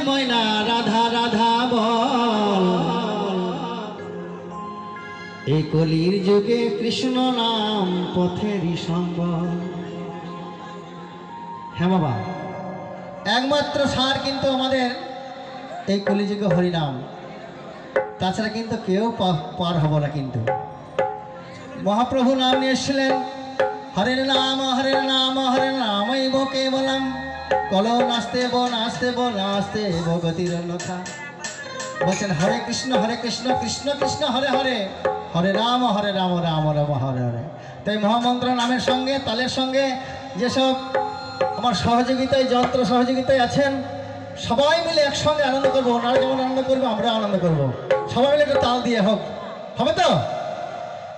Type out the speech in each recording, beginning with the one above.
ময়না রাধা রাধা বল। এই কলির যুগে কৃষ্ণ নাম পথেরই সম্বল। হ্যাঁ বাবা, একমাত্র সার কিন্তু আমাদের এই কলিযুগে হরিনাম, তাছাড়া কিন্তু কেউ পার হব না। কিন্তু মহাপ্রভু নাম নিয়ে এসেছিলেন, হরে নাম হরে নাম হরে নামই বকে বলাম, কলো নাচতে বো নাচতে বো নাচতে বো গতির অন্যথা। বলছেন হরে কৃষ্ণ কৃষ্ণ কৃষ্ণ হরে হরে, হরে রাম রাম রাম হরে হরে। তাই মহামন্ত্র নামের সঙ্গে তালের সঙ্গে যেসব আমার সহযোগিতায় যন্ত্র সহযোগিতায় আছেন, সবাই মিলে একসঙ্গে আনন্দ করবো। ওনারা যেমন আনন্দ করবো, আমরা আনন্দ করবো। সবাই মিলে একটু তাল দিয়ে হোক, হবে তো?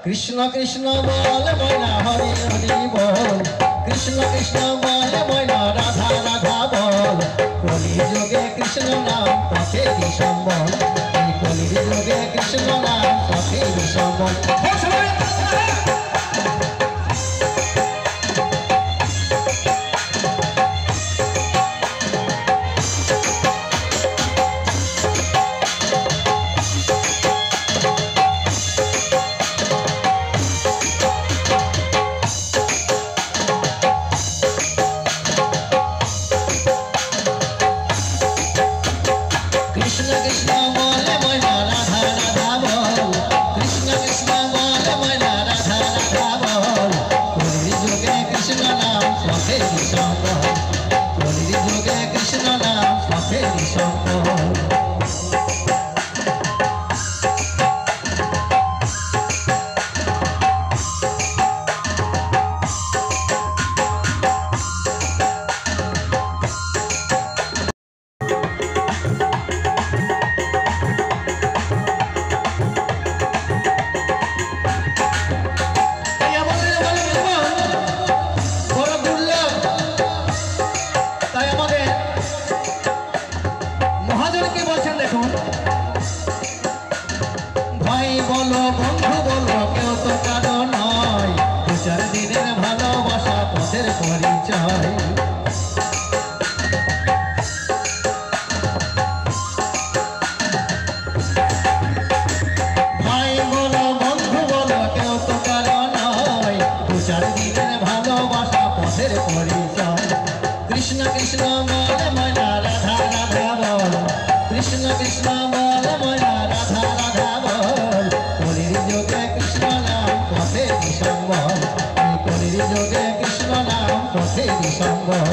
কৃষ্ণ কৃষ্ণ বল ময়না হরি হরি বল, কৃষ্ণ কৃষ্ণ বল ময়না রাধা রাধা বল। কলি যুগে কৃষ্ণ নাম পথেরই সম্বল, এই কলি যুগে কৃষ্ণ নাম পথেরই সম্বল। কৃষ্ণ কৃষ্ণ বল ময়না রাধা রাধা বল, কৃষ্ণ কৃষ্ণ বল ময়না রাধা রাধা বল। কলির যুগে কৃষ্ণ নাম পথেরই সম্বল, এই কলির যুগে কৃষ্ণ নাম পথেরই সম্বল।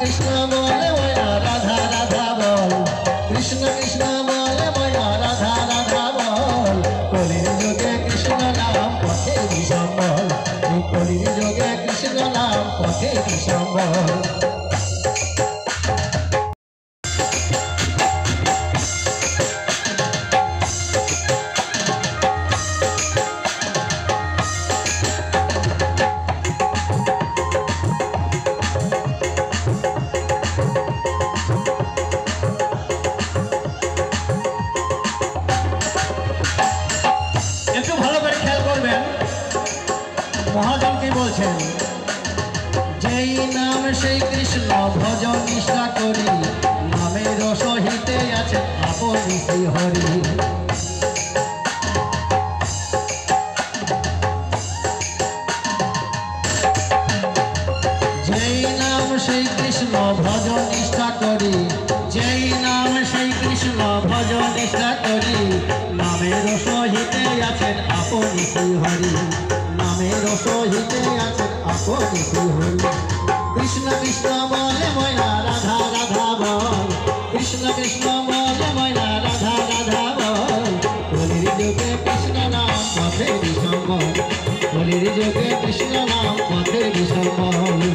কৃষ্ণ বলে ময়না রাধা রাধা বল, কৃষ্ণ কৃষ্ণ বলে ময়না রাধা রাধা বল। কলির যুগে কৃষ্ণ নাম পথেরই সম্বল, এই কলির যুগে কৃষ্ণ নাম পথেরই সম্বল। মহাজন কি বলছেন? যেই নাম সেই কৃষ্ণ ভজন নিষ্ঠা করি, নামের সহিতে আছে আপনি শ্রী হরি। যেই নাম সেই কৃষ্ণ ভজন নিষ্ঠা করি, যেই নাম সেই কৃষ্ণ ভজন নিষ্ঠা করি, নামের সহিতে আছেন আপনি শ্রী হরি, নামের সহিতে আছেন আপনি শ্রী হরি। কৃষ্ণ কৃষ্ণ বলে ময়না রাধা রাধা বল, কৃষ্ণ কৃষ্ণ বল ময়না রাধা রাধা বল কলির যুগে কৃষ্ণ নাম পথের সম্বল কলির যুগে কৃষ্ণ নাম পথের সম্বল